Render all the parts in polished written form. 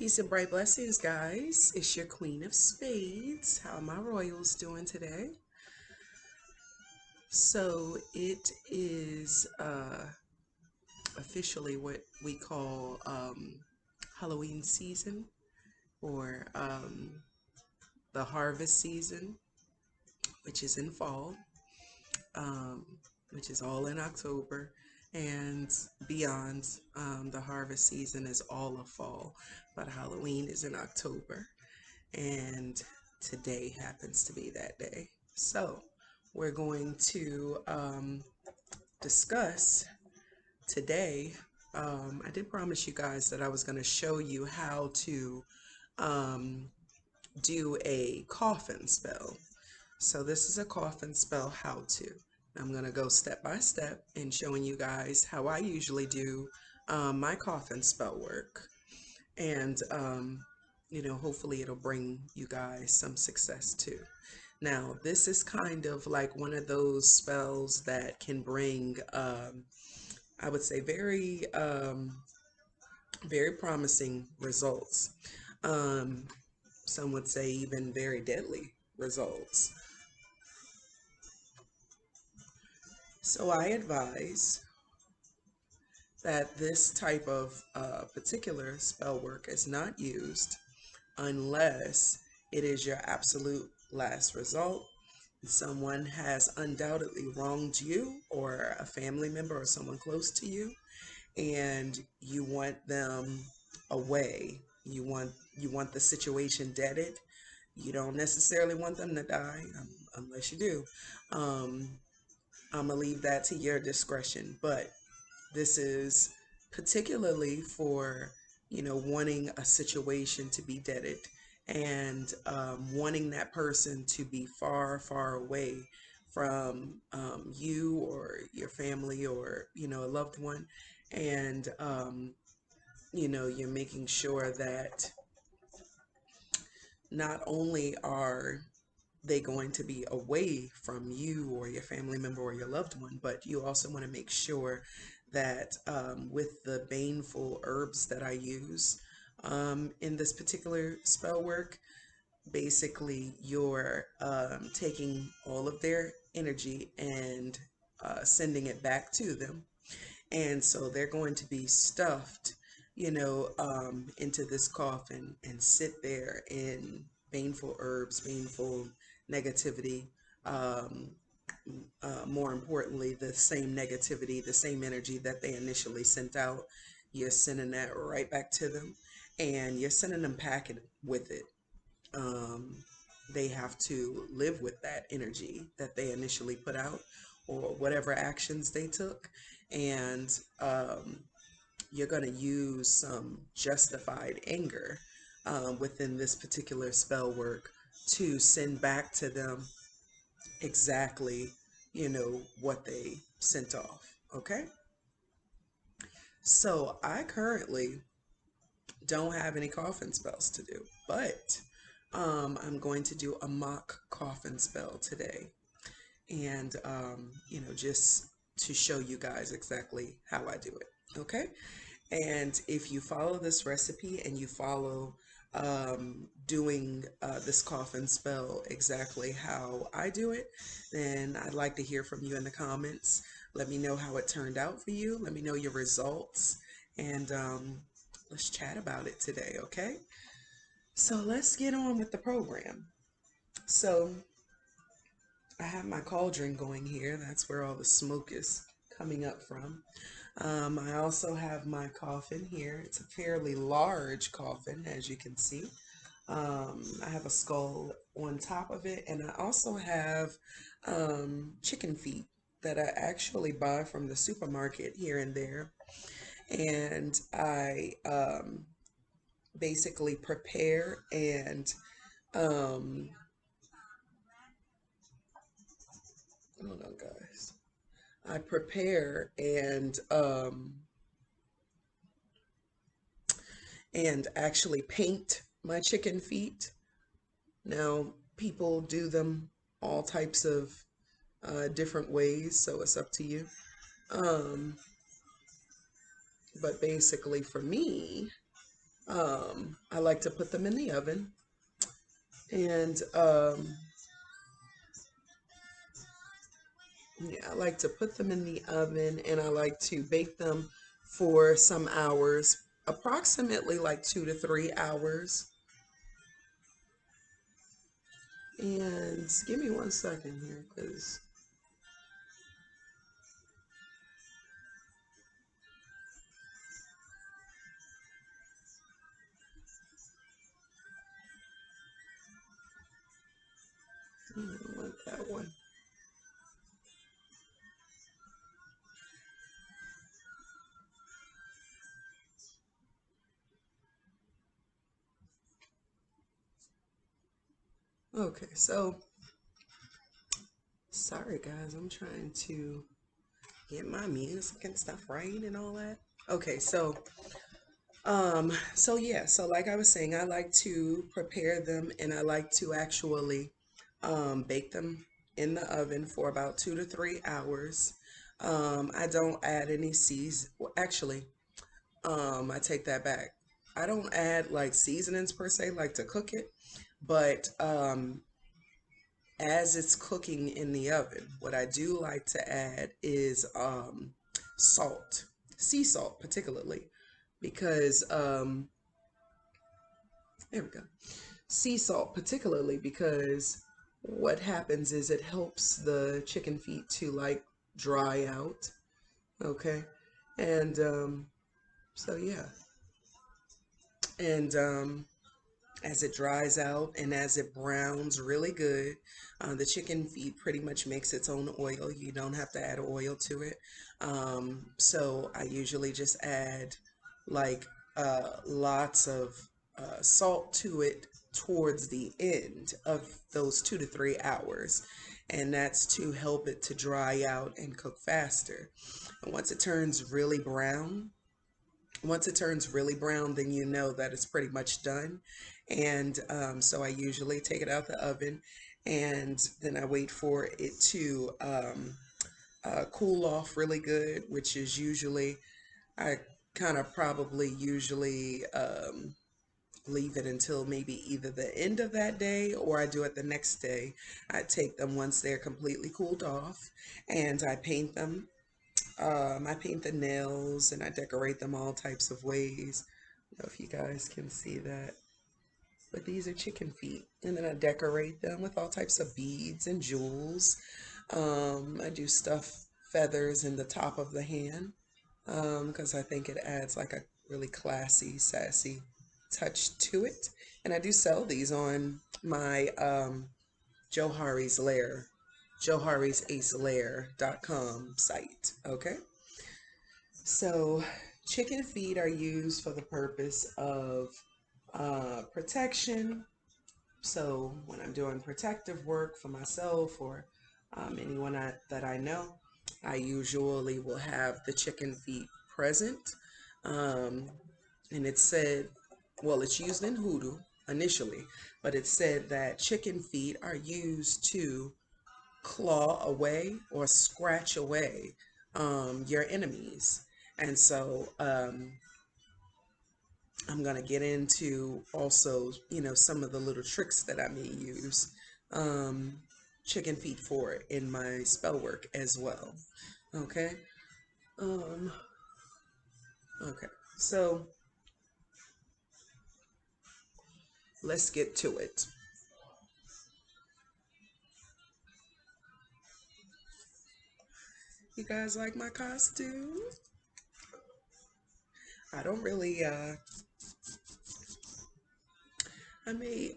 Peace and bright blessings, guys. It's your Queen of Spades. How are my royals doing today? So it is officially what we call Halloween season, or the harvest season, which is in fall, um, which is all in October, and beyond. The harvest season is all of fall, but Halloween is in October. And today happens to be that day. So we're going to discuss today. I did promise you guys that I was going to show you how to um, do a coffin spell. So this is a coffin spell how to. I'm going to go step by step in showing you guys how I usually do my coffin spell work. And hopefully it'll bring you guys some success too. Now, this is kind of like one of those spells that can bring, I would say, very promising results. Um, some would say even very deadly results. So I advise that this type of particular spell work is not used unless it is your absolute last result. Someone has undoubtedly wronged you, or a family member or someone close to you, and you want them away. You want the situation deaded. You don't necessarily want them to die, unless you do. I'm gonna leave that to your discretion, but this is particularly for, wanting a situation to be deaded, and wanting that person to be far, far away from you or your family, or, a loved one. And, you're making sure that not only are they going to be away from you or your family member or your loved one, but you also want to make sure that with the baneful herbs that I use in this particular spell work, basically you're taking all of their energy and sending it back to them. And so they're going to be stuffed, into this coffin and sit there in baneful herbs, baneful negativity. Um, More importantly, the same negativity, the same energy that they initially sent out, you're sending that right back to them, and you're sending them packing with it. Um, they have to live with that energy that they initially put out, or whatever actions they took. And you're going to use some justified anger within this particular spell work to send back to them exactly, what they sent off. Okay. So I currently don't have any coffin spells to do, but I'm going to do a mock coffin spell today. And, just to show you guys exactly how I do it. Okay. And if you follow this recipe and you follow doing this coffin spell exactly how I do it, then I'd like to hear from you in the comments. Let me know how it turned out for you. Let me know your results. And let's chat about it today, okay? So let's get on with the program. So I have my cauldron going here. That's where all the smoke is coming up from. I also have my coffin here. It's a fairly large coffin, as you can see. I have a skull on top of it, and I also have chicken feet that I actually buy from the supermarket here and there. And I basically prepare and hold on, guys. I prepare and actually paint my chicken feet. Now, people do them all types of different ways, so it's up to you. But basically, for me, I like to put them in the oven, and yeah, I like to put them in the oven, and I like to bake them for some hours, approximately like 2 to 3 hours. And give me 1 second here, because I don't want that one. Okay, so sorry guys, I'm trying to get my music and stuff right and all that. Okay, so yeah, so like I was saying, I like to prepare them, and I like to actually bake them in the oven for about 2 to 3 hours. I don't add any well, actually, I take that back. I don't add like seasonings per se, like to cook it, but as it's cooking in the oven, what I do like to add is salt, sea salt particularly, because there we go. Sea salt particularly because what happens is it helps the chicken feet to like dry out. Okay. And so yeah. And as it dries out and as it browns really good, the chicken feet pretty much makes its own oil. You don't have to add oil to it. So I usually just add like lots of salt to it towards the end of those 2 to 3 hours. And that's to help it to dry out and cook faster. And once it turns really brown, then you know that it's pretty much done. And so I usually take it out the oven, and then I wait for it to cool off really good, which is usually, I kind of probably usually leave it until maybe either the end of that day, or I do it the next day. I take them once they're completely cooled off, and I paint them. I paint the nails and I decorate them all types of ways. I don't know if you guys can see that, but these are chicken feet. And then I decorate them with all types of beads and jewels. I do stuff feathers in the top of the hand, because I think it adds like a really classy, sassy touch to it. And I do sell these on my Joharislair, joharislair.com site. Okay. So, chicken feet are used for the purpose of protection. So, when I'm doing protective work for myself or anyone that I know, I usually will have the chicken feet present. Um, and it said, well, it's used in hoodoo initially, but it said that chicken feet are used to claw away or scratch away your enemies. And so I'm going to get into also, some of the little tricks that I may use um, chicken feet for in my spell work as well. Okay. Um, okay. So let's get to it. You guys like my costume? I don't really I may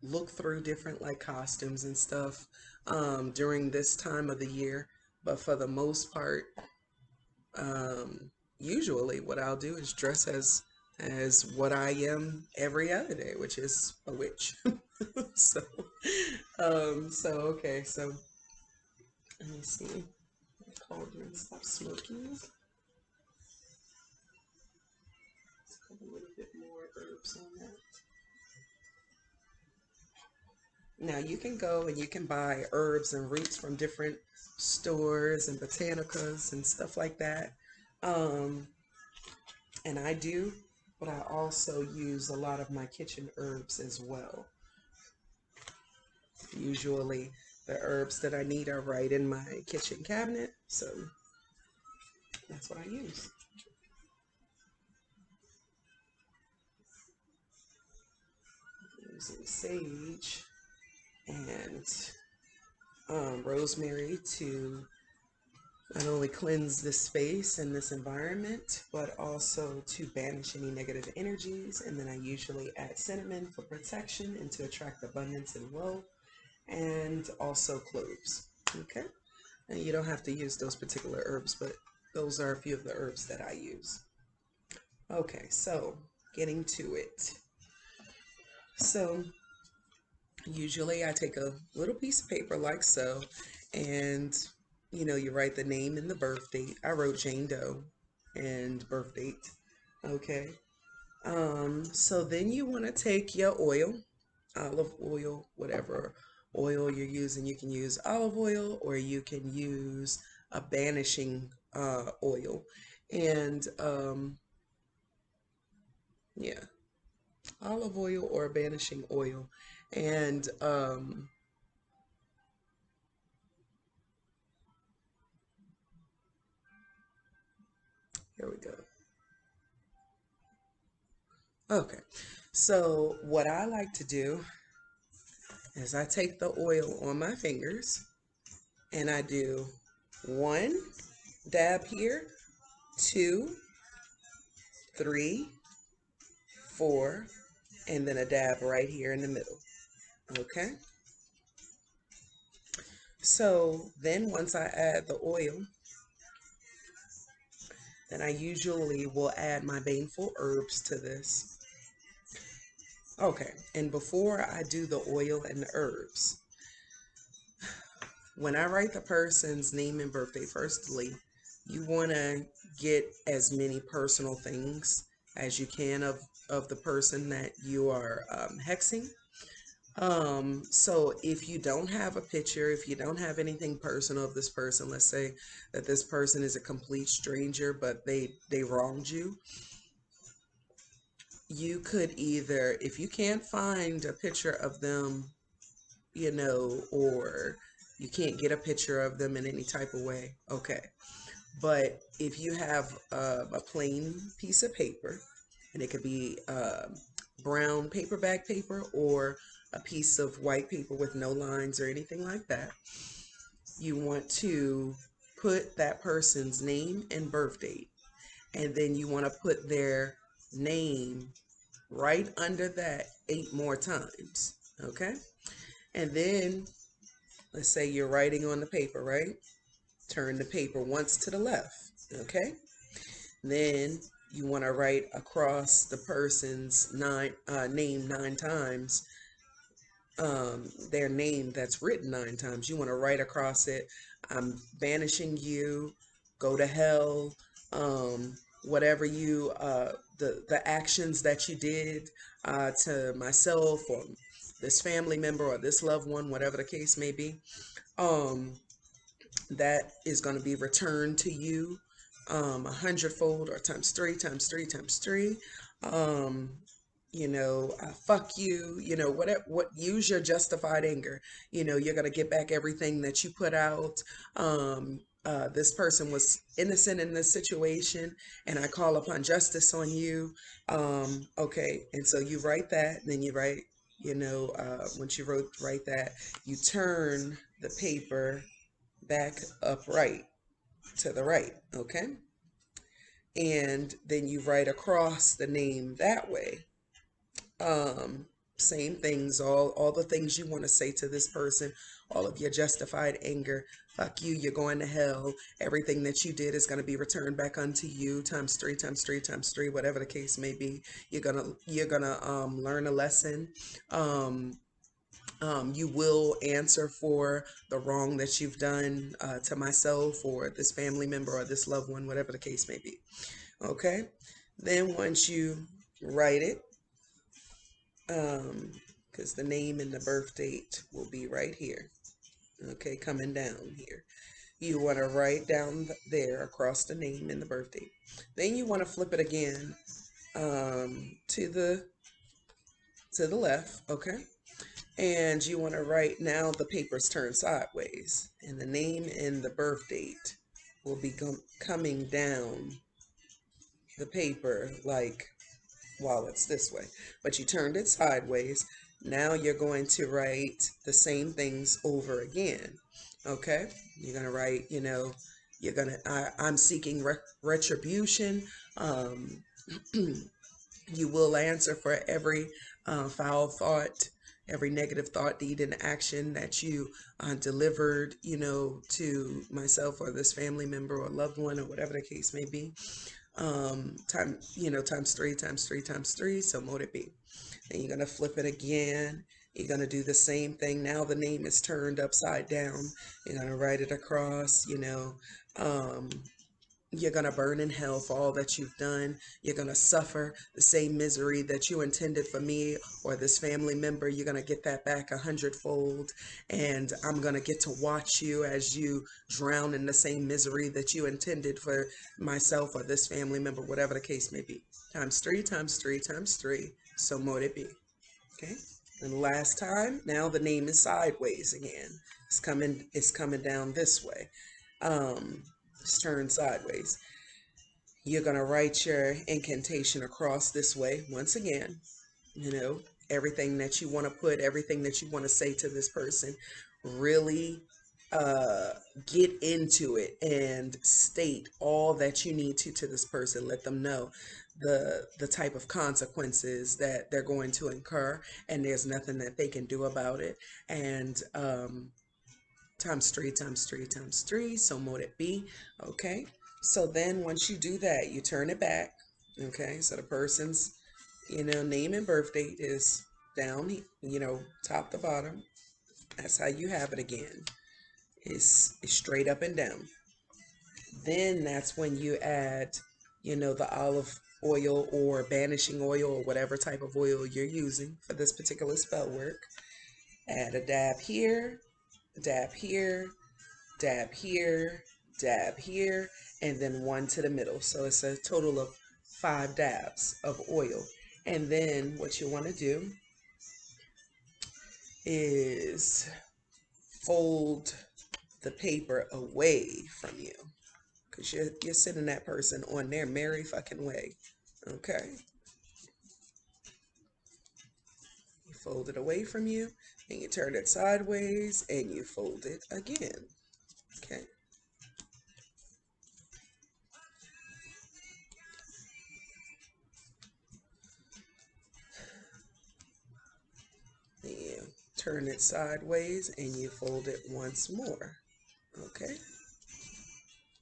look through different like costumes and stuff during this time of the year, but for the most part, usually what I'll do is dress as what I am every other day, which is a witch. So, so okay, so let me see. My cauldron stop smoking. Let's put a little bit more herbs on that. Now you can go and you can buy herbs and roots from different stores and botanicas and stuff like that. Um, and I do. but I also use a lot of my kitchen herbs as well. Usually the herbs that I need are right in my kitchen cabinet, so that's what I use. Using sage and rosemary to not only cleanse this space and this environment, but also to banish any negative energies. And then I usually add cinnamon for protection and to attract abundance and wealth, and also cloves. Okay, and you don't have to use those particular herbs, but those are a few of the herbs that I use. Okay, so getting to it. So usually I take a little piece of paper like so, and you write the name and the birth date. I wrote Jane Doe and birth date. Okay. So then you want to take your oil, olive oil, whatever oil you're using. You can use olive oil or you can use a banishing oil. And yeah, olive oil or banishing oil. And here we go. Okay, so what I like to do is I take the oil on my fingers and I do 1 dab here, 2, 3, 4, and then a dab right here in the middle. Okay, so then once I add the oil, then I usually will add my baneful herbs to this. Okay, and before I do the oil and the herbs, when I write the person's name and birthday, firstly, you want to get as many personal things as you can of the person that you are hexing. So if you don't have a picture, if you don't have anything personal of this person, let's say that this person is a complete stranger, but they wronged you, you could either, if you can't find a picture of them, or you can't get a picture of them in any type of way, okay. But if you have a plain piece of paper, and it could be brown paperback paper or a piece of white paper with no lines or anything like that, you want to put that person's name and birth date, and then you want to put their name right under that 8 more times, okay? And then let's say you're writing on the paper, right? Turn the paper once to the left, okay? Then you want to write across the person's name 9 times, their name that's written 9 times. You want to write across it, I'm banishing you, go to hell, whatever you, the actions that you did to myself or this family member or this loved one, whatever the case may be, that is going to be returned to you 100-fold, or times 3 times 3 times 3. Fuck you, what, use your justified anger. You're going to get back everything that you put out. This person was innocent in this situation, and I call upon justice on you. Okay, and so you write that, and then you write, once you write that, you turn the paper back upright to the right, okay? And then you write across the name that way. Same things, all the things you want to say to this person, all of your justified anger. Fuck you, you're going to hell. Everything that you did is going to be returned back unto you times 3 times 3 times 3, whatever the case may be. You're gonna learn a lesson. You will answer for the wrong that you've done to myself or this family member or this loved one, whatever the case may be. Okay, then once you write it, because the name and the birth date will be right here, okay, coming down here. You want to write down there across the name and the birth date. Then you want to flip it again to the left, okay? And you want to write, now the paper's turned sideways, and the name and the birth date will be coming down the paper like while it's this way, but you turned it sideways. Now you're going to write the same things over again. Okay, you're going to write, you're going to, I'm seeking retribution. Um, you will answer for every foul thought, every negative thought, deed, and action that you delivered, to myself or this family member or loved one or whatever the case may be. Times three, times three, times three. So mote it be. Then you're going to flip it again. You're going to do the same thing. Now the name is turned upside down. You're going to write it across, you're going to burn in hell for all that you've done. You're going to suffer the same misery that you intended for me or this family member. You're going to get that back 100-fold. And I'm going to get to watch you as you drown in the same misery that you intended for myself or this family member, whatever the case may be. Times three, times three, times three. So mote it be. Okay. And the last time, now the name is sideways again. It's coming down this way. It's turned sideways. You're going to write your incantation across this way once again. Everything that you want to put, everything that you want to say to this person, really get into it and state all that you need to this person. Let them know the type of consequences that they're going to incur, and there's nothing that they can do about it. And times three, times three, times three. So mote it be. Okay. So then once you do that, you turn it back. Okay. So the person's, name and birth date is down, top to bottom. That's how you have it again. It's straight up and down. Then that's when you add, the olive oil or banishing oil or whatever type of oil you're using for this particular spell work. Add a dab here, dab here, dab here, dab here, and then one to the middle. So it's a total of 5 dabs of oil. And then what you want to do is fold the paper away from you, because you're sending that person on their merry fucking way. Okay. You fold it away from you, and you turn it sideways, and you fold it again. Okay. Then you turn it sideways, and you fold it once more. Okay.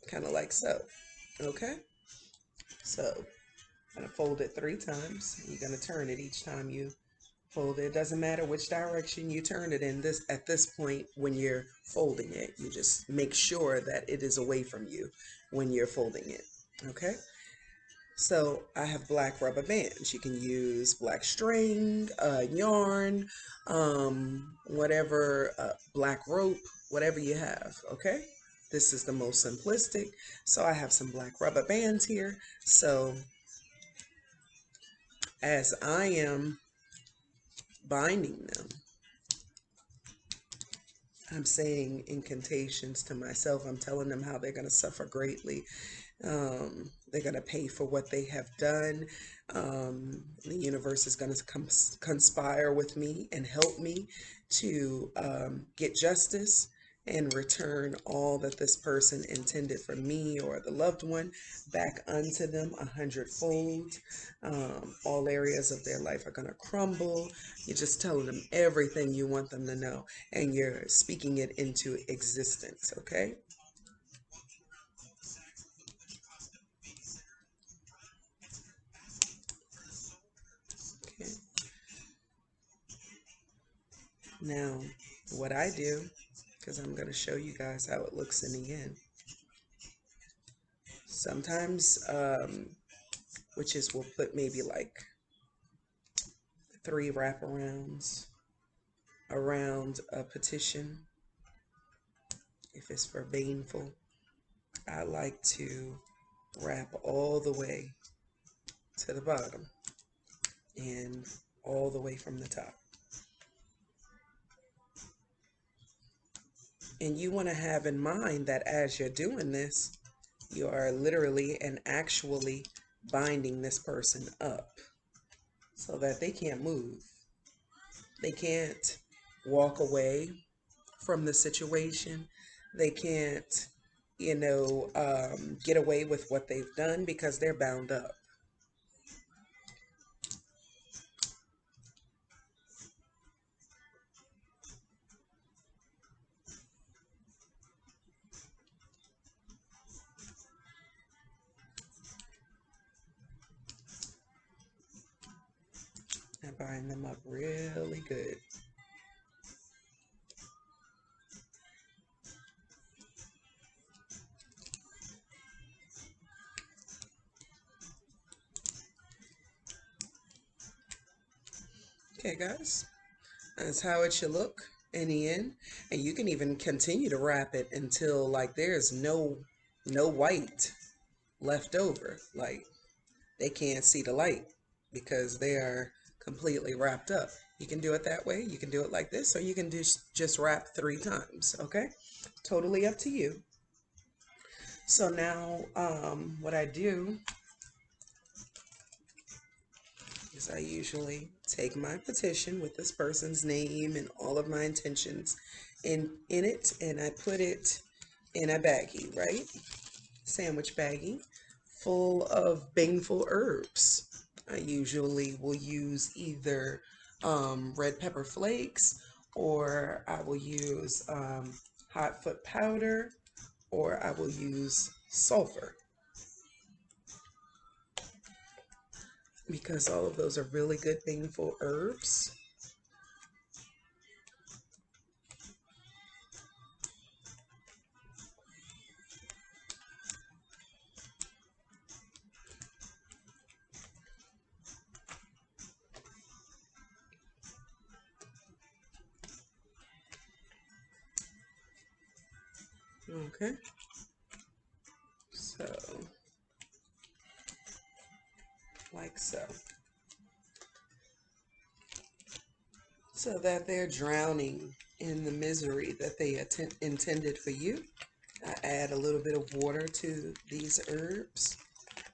Kind of like so. Okay. So I'm going to fold it 3 times. You're going to turn it each time you fold it. It doesn't matter which direction you turn it in. At this point, when you're folding it, you just make sure that it is away from you when you're folding it. Okay. So I have black rubber bands. You can use black string, yarn, whatever, black rope, whatever you have. Okay. This is the most simplistic. So I have some black rubber bands here. So as I am binding them, I'm saying incantations to myself. I'm telling them how they're going to suffer greatly. They're going to pay for what they have done. The universe is going to conspire with me and help me to get justice and return all that this person intended for me or the loved one back unto them 100-fold. All areas of their life are going to crumble. You're just telling them everything you want them to know, and you're speaking it into existence. Okay. Okay. Now, what I do, because I'm going to show you guys how it looks in the end. Sometimes witches will put maybe like 3 wraparounds around a petition if it's for baneful. I like to wrap all the way to the bottom and all the way from the top. And you want to have in mind that as you're doing this, you are literally and actually binding this person up so that they can't move. They can't walk away from the situation. They can't, get away with what they've done because they're bound up. I bind them up really good. Okay, guys, that's how it should look in the end. And you can even continue to wrap it until like there's no white left over. Like they can't see the light because they are completely wrapped up. You can do it that way. You can do it like this, or you can just wrap 3 times. Okay, totally up to you. So now, what I do is I usually take my petition with this person's name and all of my intentions in it, and I put it in a baggie, right? Sandwich baggie full of baneful herbs. I usually will use either red pepper flakes, or I will use hot foot powder, or I will use sulfur, because all of those are really good baneful herbs. Okay, so like so. So that they're drowning in the misery that they intended for you. I add a little bit of water to these herbs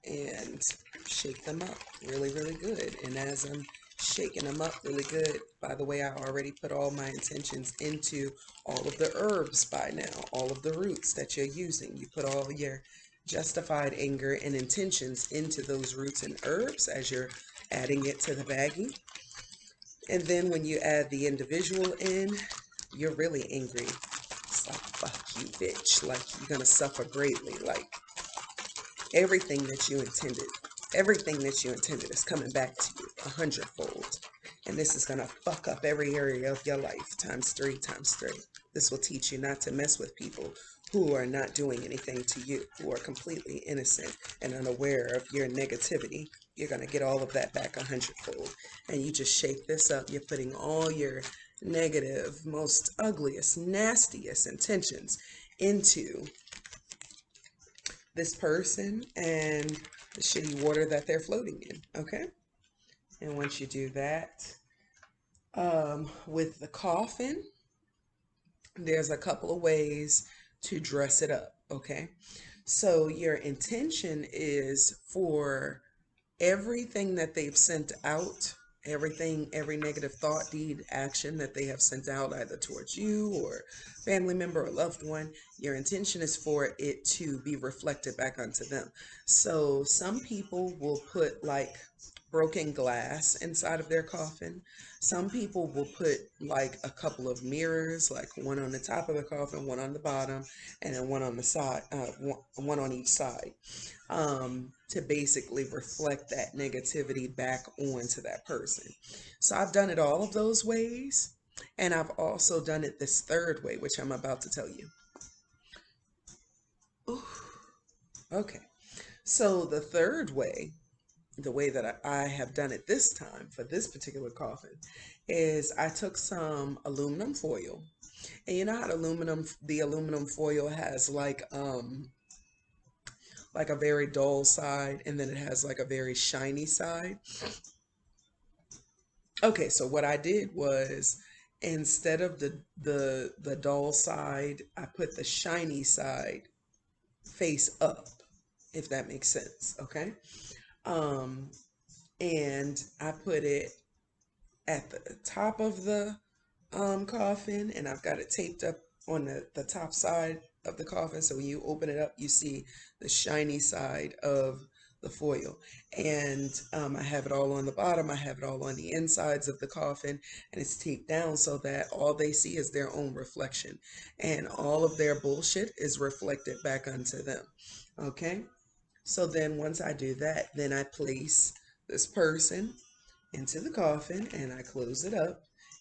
and shake them up really, really good. And as I'm shaking them up really good, by the way, I already put all my intentions into all of the herbs by now, all of the roots that you're using. You put all your justified anger and intentions into those roots and herbs as you're adding it to the baggie. And then when you add the individual in, you're really angry. It's like, fuck you, bitch. Like, you're going to suffer greatly. Like, everything that you intended is coming back to you 100-fold. And this is going to fuck up every area of your life times 3 times 3. This will teach you not to mess with people who are not doing anything to you, who are completely innocent and unaware of your negativity. You're going to get all of that back 100-fold. And you just shake this up. You're putting all your negative, most ugliest, nastiest intentions into this person and the shitty water that they're floating in. Okay? And once you do that, with the coffin, there's a couple of ways to dress it up. Okay? So your intention is for everything that they've sent out, every negative thought, deed, action that they have sent out either towards you or family member or loved one, your intention is for it to be reflected back onto them. So some people will put like broken glass inside of their coffin. Some people will put like a couple of mirrors, like one on the top of the coffin, one on the bottom, and then one on the side, one on each side, to basically reflect that negativity back onto that person. So I've done it all of those ways, and I've also done it this third way, which I'm about to tell you. Ooh. Okay, so the third way, the way that I have done it this time for this particular coffin, is I took some aluminum foil, and you know how the aluminum foil has like like a very dull side, and then it has like a very shiny side. Okay, so what I did was, instead of the dull side, I put the shiny side face up, if that makes sense. Okay. Um, and I put it at the top of the coffin, and I've got it taped up on the top side of the coffin. So when you open it up, you see the shiny side of the foil. And I have it all on the bottom, I have it all on the insides of the coffin, and it's taped down so that all they see is their own reflection. And all of their bullshit is reflected back onto them. Okay? So then once I do that, then I place this person into the coffin and I close it up,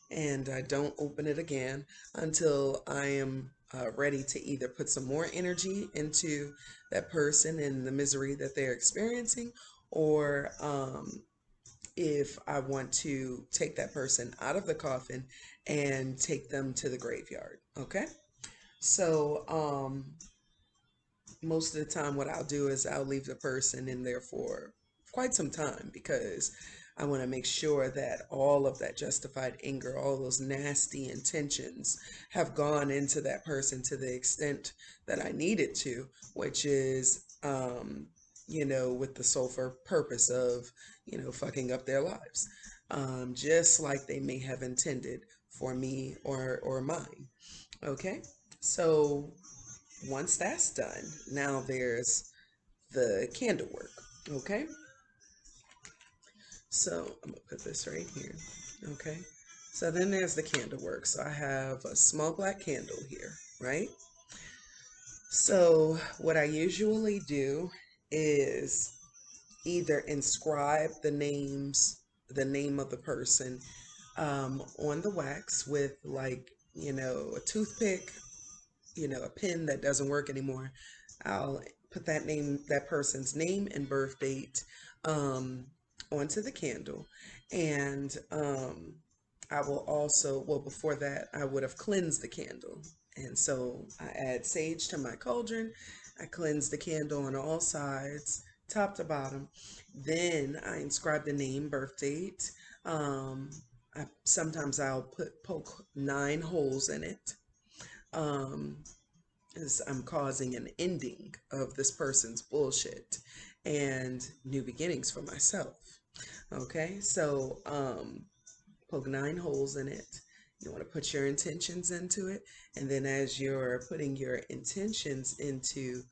and I don't open it again until I am ready to either put some more energy into that person and the misery that they're experiencing, or if I want to take that person out of the coffin and take them to the graveyard. Okay. So, most of the time what I'll do is I'll leave the person in there for quite some time, because I want to make sure that all of that justified anger, all those nasty intentions have gone into that person to the extent that I need it to, which is, with the sole purpose of, fucking up their lives, just like they may have intended for me or mine. Okay. So once that's done, now there's the candle work. Okay. So I'm gonna put this right here. Okay. So then there's the candle work. So I have a small black candle here, right? So what I usually do is either inscribe the name of the person on the wax with, like, a toothpick, a pen that doesn't work anymore. I'll put that person's name and birth date um, onto the candle. And I will also, well, before that, I would have cleansed the candle. And so I add sage to my cauldron. I cleanse the candle on all sides, top to bottom. Then I inscribe the name, birth date. Um, Sometimes I'll poke 9 holes in it. Um, is I'm causing an ending of this person's bullshit and new beginnings for myself. Okay, so poke 9 holes in it. You want to put your intentions into it, and then as you're putting your intentions into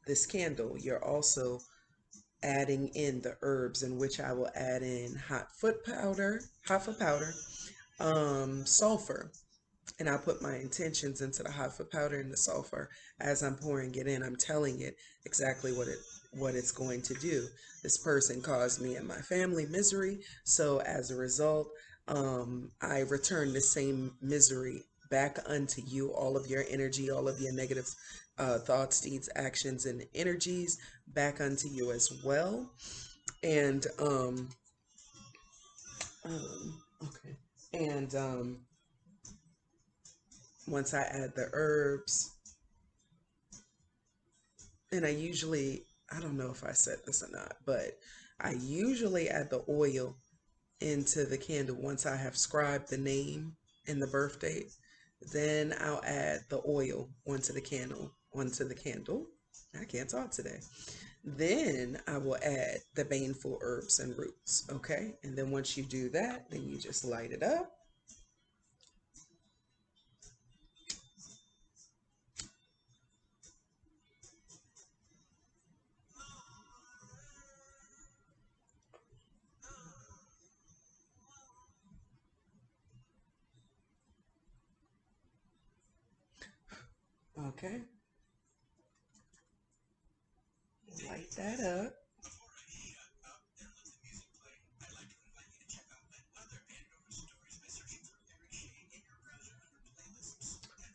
this candle, you're also adding in the herbs, in which I will add in hot foot powder, sulfur, and I'll put my intentions into the hot foot powder and the sulfur. As I'm pouring it in, I'm telling it exactly what it's going to do. This person caused me and my family misery, so as a result, I return the same misery back unto you. All of your energy, all of your negative thoughts, deeds, actions, and energies back unto you as well. And okay, and once I add the herbs, and I don't know if I said this or not, but I usually add the oil into the candle once I have scribed the name and the birth date. Then I'll add the oil onto the candle. I can't talk today. Then I will add the baneful herbs and roots. Okay. And then once you do that, then you just light it up. Okay. Light that up.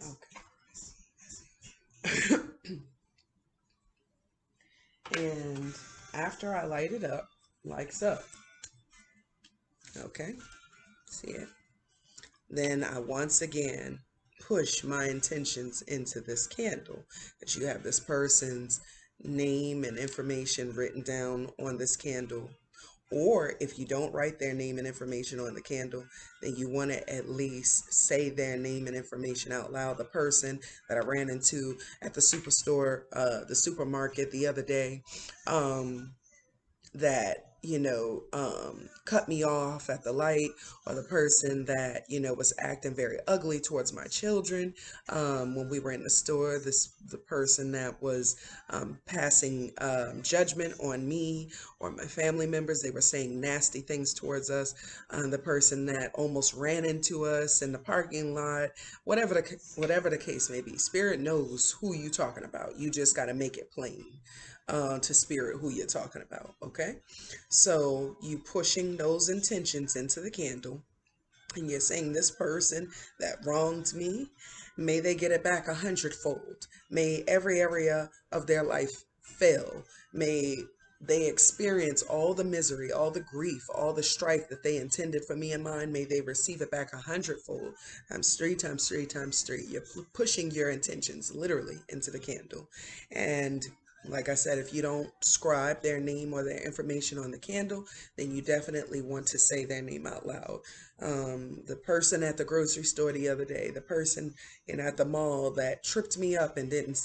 Okay. And after I light it up, like so. Okay. See it? Then I once again push my intentions into this candle, that you have this person's name and information written down on this candle. Or if you don't write their name and information on the candle, then you want to at least say their name and information out loud. The person that I ran into at the superstore, the supermarket the other day, that cut me off at the light, or the person that was acting very ugly towards my children when we were in the store, the person that was passing judgment on me or my family members. They were saying nasty things towards us. The person that almost ran into us in the parking lot, whatever the case may be, spirit knows who you talking about. You just got to make it plain to spirit who you're talking about. Okay, so you pushing those intentions into the candle, and you're saying, this person that wronged me, may they get it back 100-fold. May every area of their life fail. May they experience all the misery, all the grief, all the strife that they intended for me and mine. May they receive it back 100-fold, times three, times three, times three. You're pushing your intentions literally into the candle. And like I said, if you don't scribe their name or their information on the candle, then you definitely want to say their name out loud. The person at the grocery store the other day, the person at the mall that tripped me up and didn't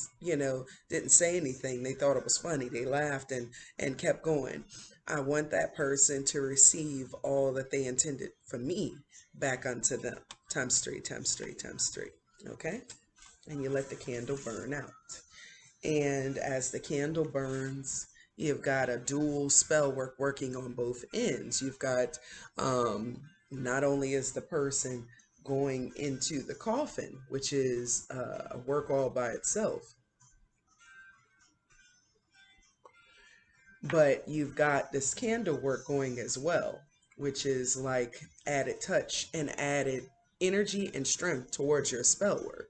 say anything. They thought it was funny. They laughed and kept going. I want that person to receive all that they intended for me back unto them, times three, times three, times three. Okay? And you let the candle burn out. And as the candle burns, you've got a dual spell working on both ends. You've got not only is the person going into the coffin, which is a work all by itself, but you've got this candle work going as well, which is like added touch and added energy and strength towards your spell work.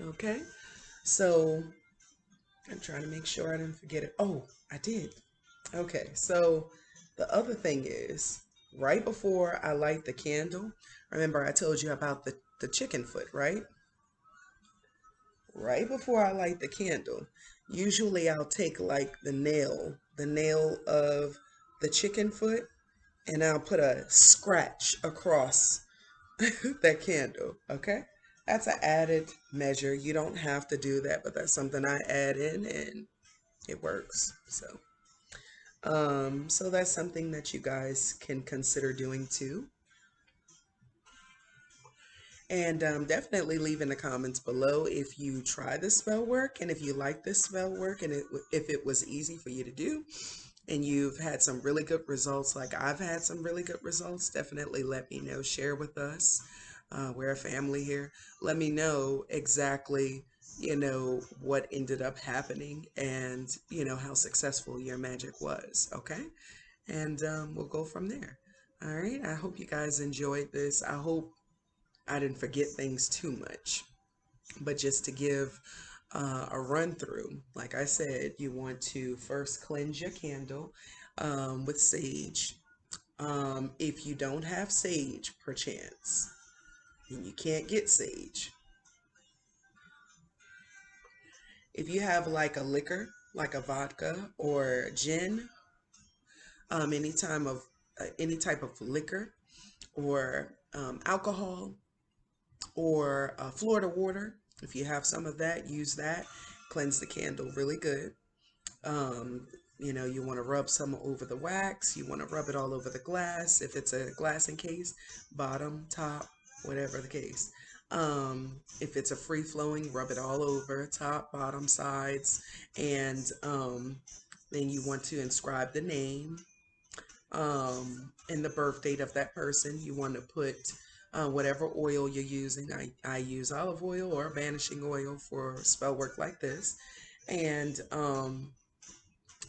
Okay, so I'm trying to make sure I didn't forget it. Oh, I did. Okay, so the other thing is, right before I light the candle, remember I told you about the chicken foot, right? Right before I light the candle, usually I'll take like the nail of the chicken foot, and I'll put a scratch across that candle, okay? That's an added measure. You don't have to do that, but that's something I add in and it works. So that's something that you guys can consider doing too. And definitely leave in the comments below if you try this spell work and if you like this spell work and if it was easy for you to do and you've had some really good results like I've had some really good results. Definitely let me know. Share with us. We're a family here. Let me know exactly, what ended up happening and, how successful your magic was. Okay. And we'll go from there. All right. I hope you guys enjoyed this. I hope I didn't forget things too much. But just to give a run through, like I said, you want to first cleanse your candle with sage. If you don't have sage, perchance, and you can't get sage, if you have like a liquor, like a vodka or gin, any time of any type of liquor or alcohol or Florida water, if you have some of that, use that. Cleanse the candle really good. You want to rub some over the wax. You want to rub it all over the glass. If it's a glass encase, bottom, top, whatever the case. If it's a free flowing, rub it all over, top, bottom, sides. And then you want to inscribe the name and the birth date of that person. You want to put whatever oil you're using. I use olive oil or vanishing oil for spell work like this. And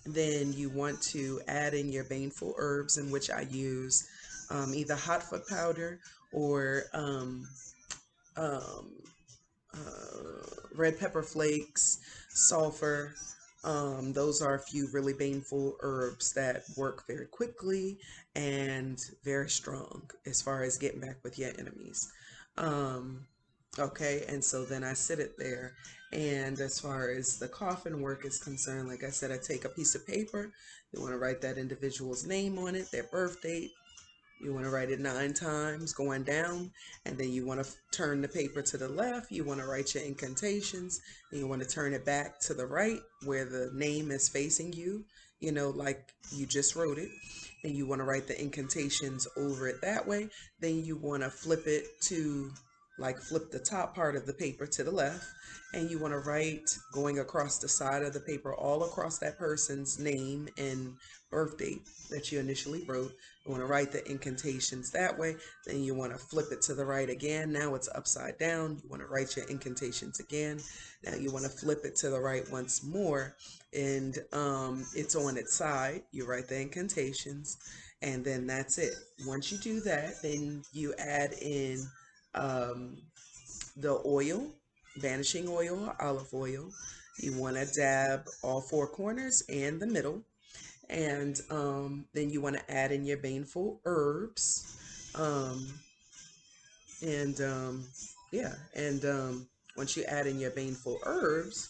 then you want to add in your baneful herbs, in which I use either hot foot powder or um, red pepper flakes, sulfur. Those are a few really baneful herbs that work very quickly and very strong as far as getting back with your enemies. Um, Okay, and so then I sit it there. And as far as the coffin work is concerned, like I said, I take a piece of paper. You want to write that individual's name on it, their birth date. You want to write it 9 times going down, and then you want to turn the paper to the left. You want to write your incantations, and you want to turn it back to the right where the name is facing you, like you just wrote it. And you want to write the incantations over it that way. Then you want to flip it to, like, flip the top part of the paper to the left, and you want to write going across the side of the paper all across that person's name and birth date that you initially wrote. You want to write the incantations that way. Then you want to flip it to the right again. Now it's upside down. You want to write your incantations again. Now you want to flip it to the right once more, and it's on its side. You write the incantations, and then that's it. Once you do that, then you add in um, the oil, vanishing oil or olive oil. You want to dab all 4 corners and the middle. And then you want to add in your baneful herbs. Um, and yeah, and once you add in your baneful herbs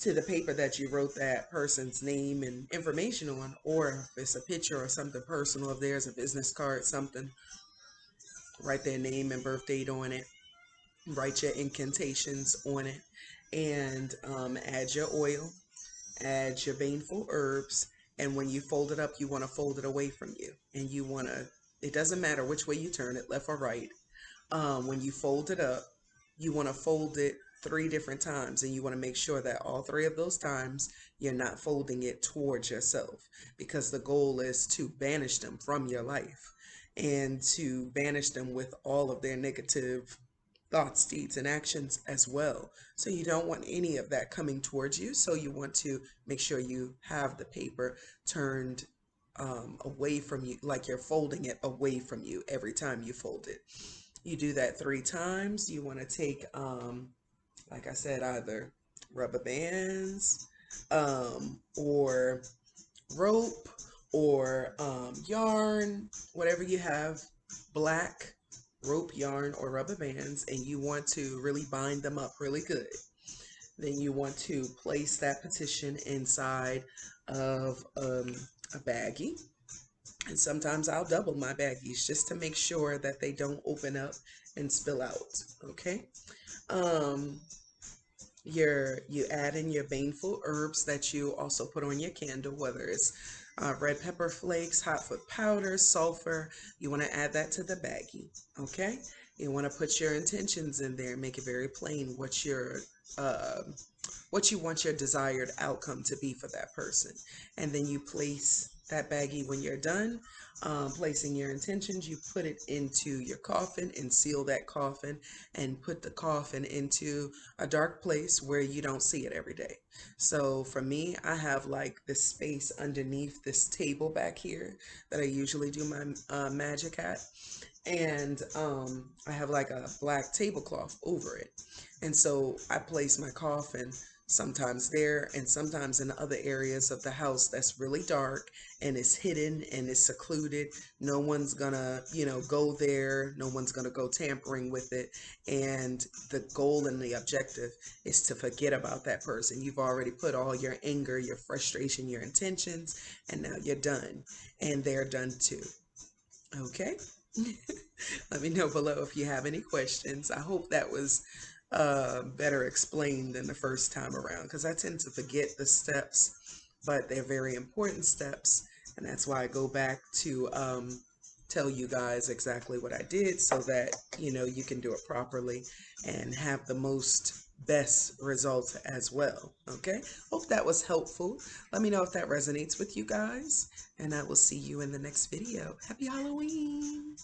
to the paper that you wrote that person's name and information on, or if it's a picture or something personal, if there's a business card, something, write their name and birth date on it, write your incantations on it, and add your oil, add your baneful herbs, and when you fold it up, you want to fold it away from you. And you want to, it doesn't matter which way you turn it, left or right. When you fold it up, you want to fold it 3 different times, and you want to make sure that all 3 of those times you're not folding it towards yourself, because the goal is to banish them from your life and to banish them with all of their negative thoughts, deeds, and actions as well. So you don't want any of that coming towards you. So you want to make sure you have the paper turned away from you, like you're folding it away from you every time you fold it. You do that 3 times. You want to take, like I said, either rubber bands or rope or yarn, whatever you have, black rope, yarn, or rubber bands, and you want to really bind them up really good. Then you want to place that petition inside of a baggie. And sometimes I'll double my baggies just to make sure that they don't open up and spill out. Okay. Um, you add in your baneful herbs that you also put on your candle, whether it's red pepper flakes, hot foot powder, sulfur. You want to add that to the baggie. Okay. You want to put your intentions in there, make it very plain uh, what you want your desired outcome to be for that person. And then you place that baggie when you're done placing your intentions. You put it into your coffin and seal that coffin, and put the coffin into a dark place where you don't see it every day. So for me, I have like this space underneath this table back here that I usually do my magic at. And I have like a black tablecloth over it. And so I place my coffin sometimes there and sometimes in other areas of the house that's really dark and it's hidden and it's secluded. No one's gonna, go there. No one's gonna go tampering with it. And the goal and the objective is to forget about that person. You've already put all your anger, your frustration, your intentions, and now you're done. And they're done too. Okay. Let me know below if you have any questions. I hope that was better explained than the first time around, because I tend to forget the steps, but they're very important steps. And that's why I go back to tell you guys exactly what I did, so that, you can do it properly and have the most best results as well. Okay. Hope that was helpful. Let me know if that resonates with you guys, and I will see you in the next video. Happy Halloween.